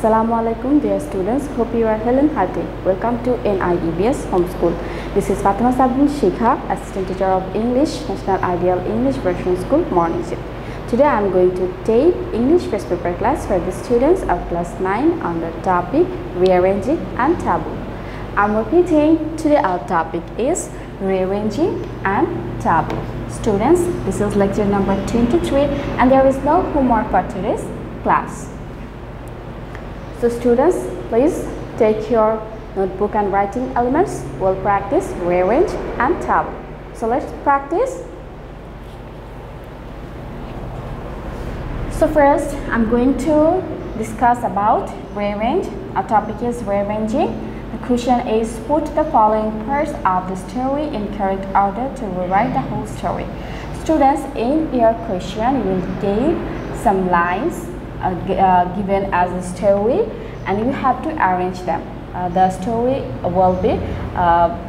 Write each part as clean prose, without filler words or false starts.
Assalamualaikum dear students, hope you are well and healthy. Welcome to NIEBS Homeschool. This is Fatema Sabrin, Assistant Teacher of English, National Ideal English Version School, Morning Shift. Today I am going to take English first paper class for the students of class 9 on the topic Rearranging and Table. I am repeating, today our topic is Rearranging and Table. Students, this is lecture number 23 and there is no homework for today's class. So students, please take your notebook and writing elements. We'll practice rearrange and table. So let's practice. So first, I'm going to discuss about rearrange. Our topic is rearranging. The question is, put the following parts of the story in correct order to rewrite the whole story. Students, in your question, you will get some lines given as a story and you have to arrange them. The story will be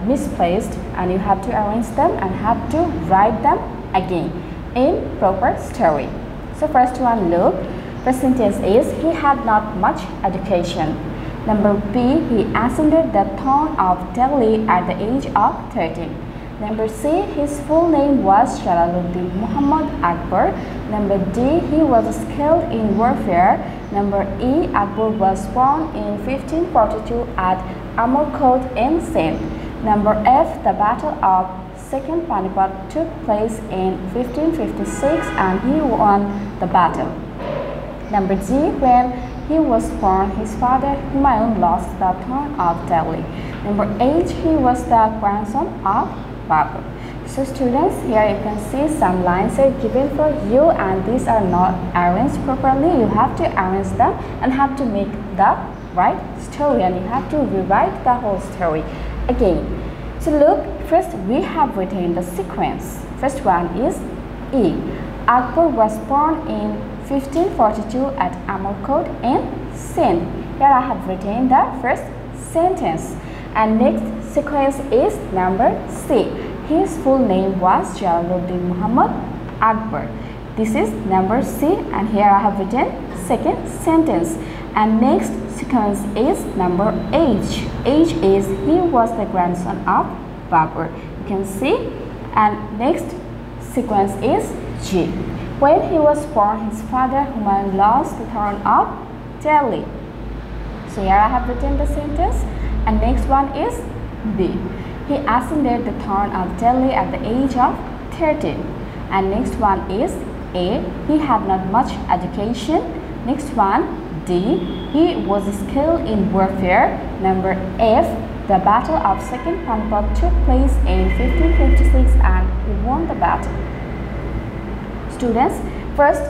misplaced and you have to arrange them and have to write them again in proper story. So first one, look. First sentence is, he had not much education. Number B, he ascended the throne of Delhi at the age of 13. Number C, his full name was Jalaluddin Muhammad Akbar. Number D, he was skilled in warfare. Number E, Akbar was born in 1542 at Amarkot in Sindh. Number F, the Battle of Second Panipat took place in 1556 and he won the battle. Number G, when he was born, his father Humayun lost the throne of Delhi. Number H, he was the grandson of Babur. So students, here you can see some lines are given for you and these are not arranged properly. You have to arrange them and have to make the right story and you have to rewrite the whole story again. So look, first we have written the sequence. First one is E. Akbar was born in 1542 at Amarkot in Sindh. Here I have written the first sentence. And next sequence is number C. His full name was Jalaluddin Muhammad Akbar. This is number C and here I have written second sentence. And next sequence is number H. H is he was the grandson of Babur. You can see. And next sequence is G. When he was born, his father Humayun lost the throne of Delhi. So here I have written the sentence. And next one is B. He ascended the throne of Delhi at the age of 13. And next one is A. He had not much education. Next one, D. He was skilled in warfare. Number F. The Battle of Second Panipat took place in 1556 and he won the battle. Students, first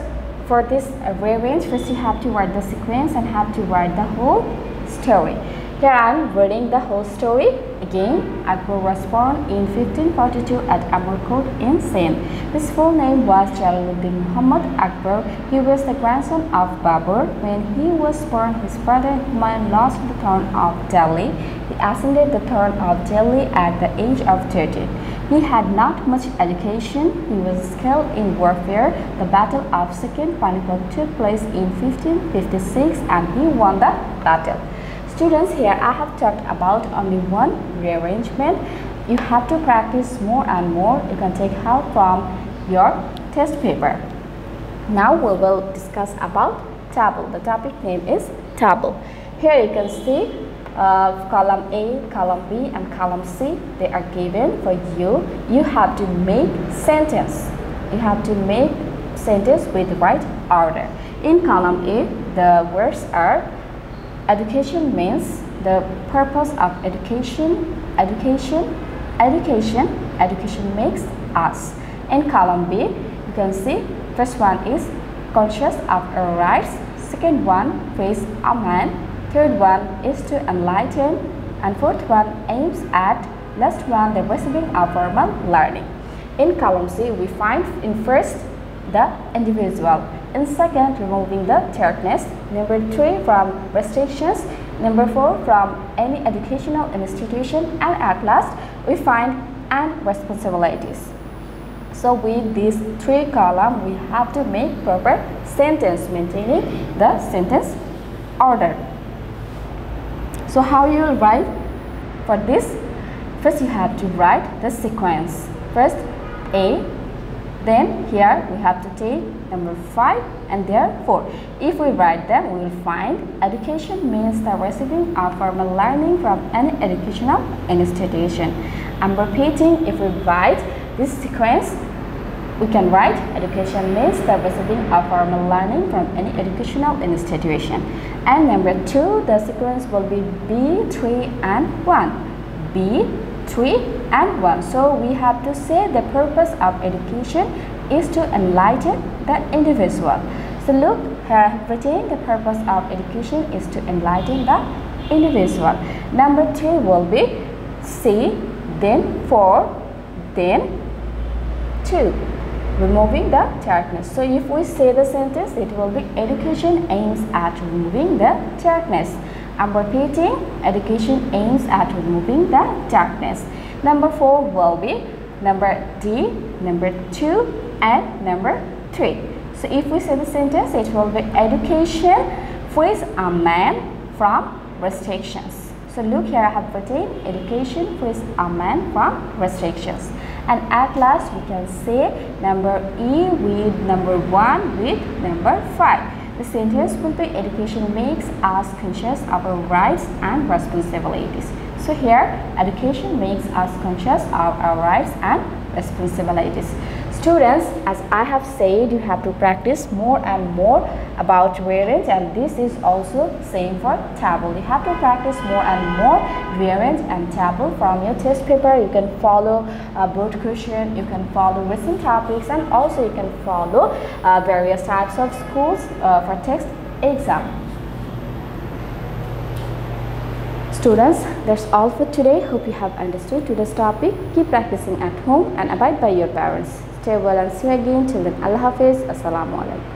for this rearrange, first you have to write the sequence and have to write the whole story. Here I am reading the whole story again. Akbar was born in 1542 at Amarkot in Sindh. His full name was Jalaluddin Muhammad Akbar. He was the grandson of Babur. When he was born, his father Humayun lost the throne of Delhi. He ascended the throne of Delhi at the age of 13. He had not much education. He was skilled in warfare. The Battle of Second Panipat took place in 1556 and he won the battle. Students, here I have talked about only one rearrangement. You have to practice more and more. You can take help from your test paper. Now we will discuss about table. The topic name is table. Here you can see column A, column B and column C. They are given for you. You have to make sentence. You have to make sentence with the right order. In column A, the words are education means the purpose of education, education makes us. In column B, you can see first one is conscious of our rights, second one praise a man, third one is to enlighten, and fourth one aims at, last one the receiving of formal learning. In column C, we find in first the individual. In second, removing the thirdness. Number 3, from restrictions. Number 4, from any educational institution. And at last, we find and responsibilities. So with these three columns, we have to make proper sentence, maintaining the sentence order. So how you will write for this? First you have to write the sequence. First A, then here we have to take number 5 and there 4. If we write them, we will find education means the receiving of formal learning from any educational institution. I'm repeating, if we write this sequence, we can write education means the receiving of formal learning from any educational institution. And number 2, the sequence will be B, 3 and 1. B, 3 and 1. So we have to say the purpose of education is to enlighten the individual. So look, here I have written the purpose of education is to enlighten the individual. Number 3 will be C, then 4, then 2. Removing the darkness. So if we say the sentence, it will be education aims at removing the darkness. I'm repeating, education aims at removing the darkness. Number 4 will be number D, number 2 and number 3. So if we say the sentence, it will be education frees a man from restrictions. So look, here I have written education frees a man from restrictions. And at last we can say number E with number 1 with number 5. The sentence will be education makes us conscious of our rights and responsibilities. So here education makes us conscious of our rights and responsibilities. Students, as I have said, you have to practice more and more about rearrange, and this is also same for table. You have to practice more and more rearrange and table from your test paper. You can follow board question, you can follow recent topics, and also you can follow various types of schools for text exam. Students, that's all for today. Hope you have understood today's topic. Keep practicing at home and abide by your parents. Stay well and see you again. Till then, Allah Hafiz. Assalamu alaikum.